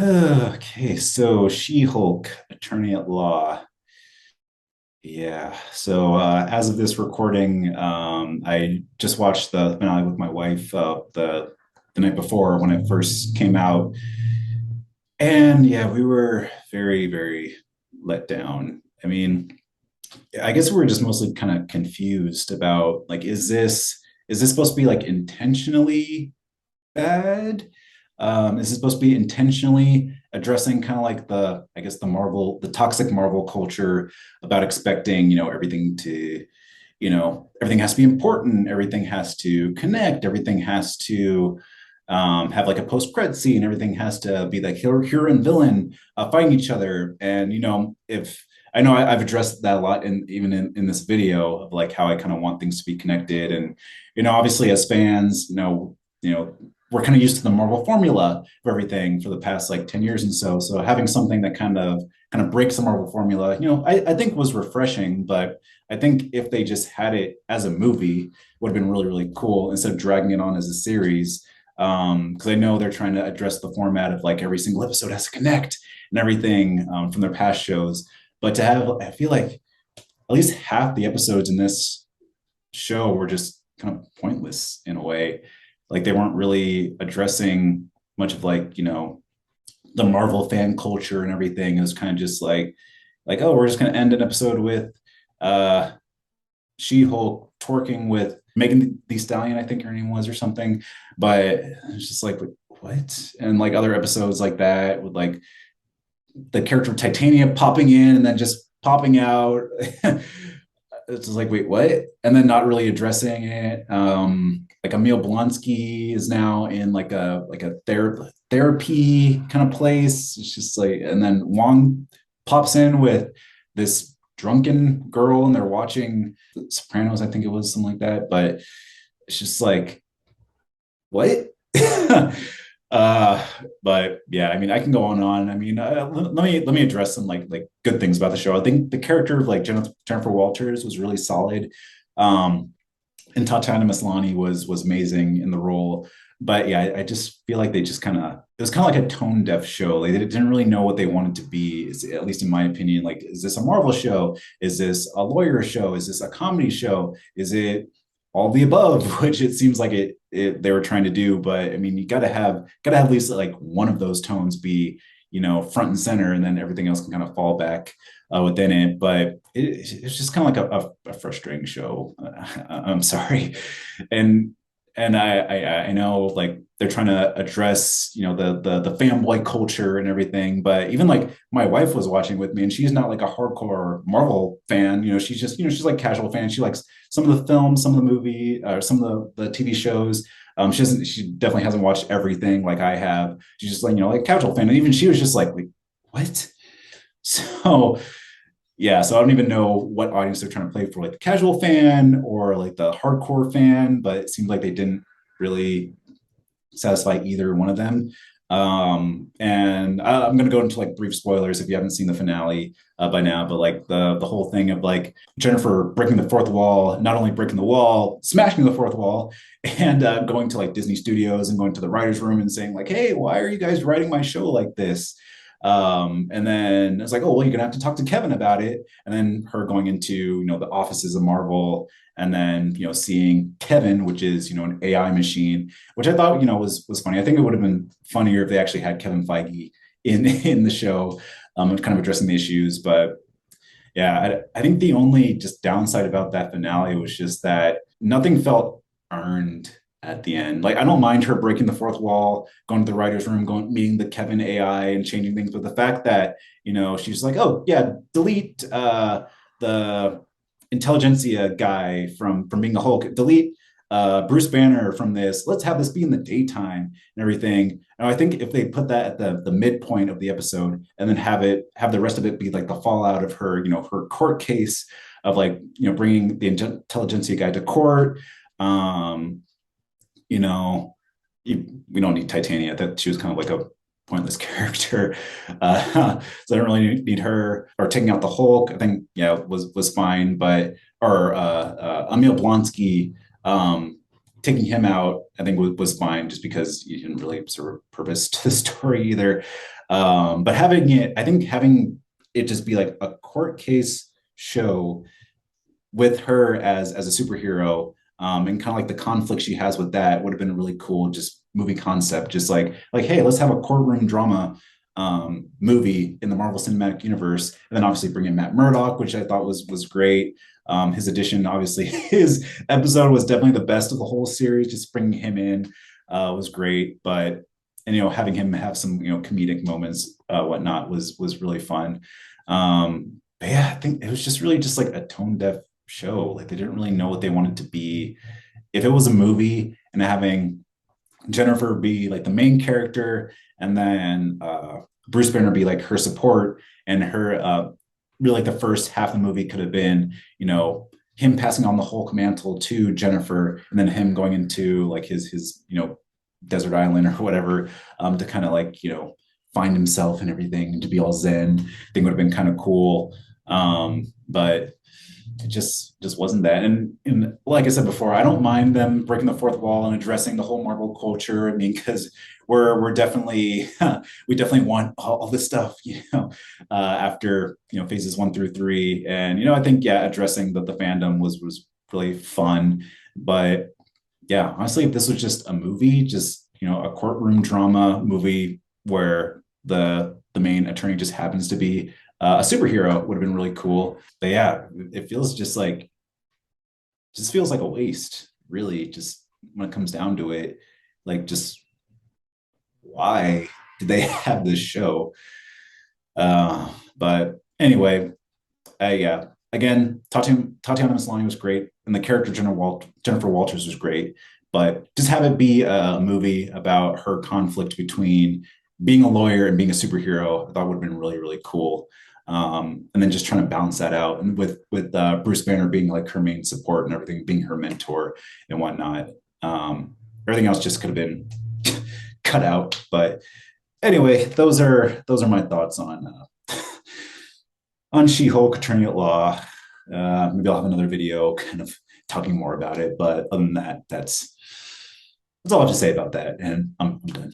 Okay, so She-Hulk, Attorney at Law. Yeah. So as of this recording, I just watched the finale with my wife the night before when it first came out, and yeah, we were very, very let down. I mean, I guess we were just mostly kind of confused about like, is this supposed to be like intentionally bad? Is it supposed to be intentionally addressing kind of like I guess the toxic Marvel culture about expecting, everything to, everything has to be important, everything has to connect, everything has to have like a post-credit scene, everything has to be like hero and villain fighting each other. And, if I know I've addressed that a lot even in this video of like how I kind of want things to be connected. And, obviously as fans, you know, we're kind of used to the Marvel formula for everything for the past like 10 years and so. So having something that kind of breaks the Marvel formula, I think was refreshing, but I think if they just had it as a movie, would have been really, really cool instead of dragging it on as a series. Because I know they're trying to address the format of like every single episode has to connect and everything from their past shows. But to have, I feel like at least half the episodes in this show were just kind of pointless in a way. Like they weren't really addressing much of like, the Marvel fan culture and everything. It was kind of just like, oh, we're just gonna end an episode with uh She-Hulk twerking with Megan the Stallion, I think her name was or something. But it's just like what? And like other episodes like that with like the character of Titania popping in and then just popping out. It's just like, wait, what? And then not really addressing it. Like Emil Blonsky is now in like a therapy kind of place. It's just like, and then Wong pops in with this drunken girl, and they're watching Sopranos, I think it was something like that. But it's just like, what? uh but yeah, I mean, I can go on and on. I mean, let me address some like good things about the show. I think the character of like Jennifer Walters was really solid. um and Tatiana Maslany was amazing in the role. But yeah, I just feel like they just kind of, it was kind of like a tone deaf show. Like they didn't really know what they wanted to be, at least in my opinion. Like, is this a Marvel show? Is this a lawyer show? Is this a comedy show? Is it all the above? Which it seems like it they were trying to do. But I mean, you gotta have at least like one of those tones be, front and center, and then everything else can kind of fall back within it. But it's just kind of like a frustrating show. I'm sorry. and and I know like they're trying to address, the fanboy culture and everything. But even like my wife was watching with me, and she's not like a hardcore Marvel fan. She's just, she's like casual fan. She likes some of the films, some of the movie, some of the TV shows. She definitely hasn't watched everything like I have. She's just like, like casual fan. And even she was just like what? So yeah, so I don't even know what audience they're trying to play for, like the casual fan or like the hardcore fan, but it seemed like they didn't really satisfy either one of them. And I'm going to go into like brief spoilers if you haven't seen the finale by now, but like the whole thing of like Jennifer breaking the fourth wall, not only breaking the wall, smashing the fourth wall, and going to like Disney Studios and going to the writers' room and saying like, "Hey, why are you guys writing my show like this?" And then it's like, "Oh, well, you're gonna have to talk to Kevin about it." And then her going into, the offices of Marvel, and then, seeing Kevin, which is, an AI machine, which I thought, was funny. I think it would have been funnier if they actually had Kevin Feige in the show, kind of addressing the issues. But yeah, I think the only just downside about that finale was just that nothing felt earned at the end. Like I don't mind her breaking the fourth wall, going to the writers' room, going meeting the Kevin AI and changing things, but the fact that, she's like, oh yeah, delete the intelligentsia guy from being the Hulk, delete Bruce Banner from this. Let's have this be in the daytime and everything. And I think if they put that at the midpoint of the episode, and then have the rest of it be like the fallout of her, her court case of like, bringing the intelligentsia guy to court. Um, you know, we don't need Titania. That she was kind of like a pointless character. So I don't really need her, or taking out the Hulk. I think, yeah, was fine. But or Emil Blonsky, taking him out, I think was fine, just because you didn't really serve a purpose to the story either. But having it, I think having it just be like a court case show with her as a superhero, and kind of like the conflict she has with that would have been a really cool just movie concept. Just like hey, let's have a courtroom drama movie in the Marvel Cinematic Universe, and then obviously bring in Matt Murdock, which I thought was great. His addition, obviously, his episode was definitely the best of the whole series. Just bringing him in was great, but and having him have some comedic moments, whatnot was really fun. But yeah, I think it was just really just like a tone deaf show. Like they didn't really know what they wanted to be. If it was a movie and having Jennifer be like the main character, and then Bruce Banner be like her support, and her really like the first half of the movie could have been, him passing on the Hulk mantle to Jennifer, and then him going into like his desert island or whatever, to kind of like find himself and everything, and to be all zen. I think would have been kind of cool. But it just wasn't that. And like I said before, I don't mind them breaking the fourth wall and addressing the whole Marvel culture. I mean, because we're definitely we definitely want all this stuff, after phases 1 through 3. And I think yeah, addressing the fandom was really fun. But yeah, honestly, if this was just a movie, just a courtroom drama movie where the main attorney just happens to be a superhero, would have been really cool. But yeah, it feels just feels like a waste, really. Just when it comes down to it, like just why did they have this show? But anyway, yeah. Again, Tatiana Maslany was great, and the character Jennifer Walters was great. But just have it be a movie about her conflict between being a lawyer and being a superhero, I thought would have been really, really cool. And then just trying to balance that out, and with Bruce Banner being like her main support and everything, being her mentor and whatnot. Everything else just could have been cut out. But anyway, those are my thoughts on She-Hulk Attorney at Law. Maybe I'll have another video kind of talking more about it. But other than that, that's all I have to say about that. And I'm done.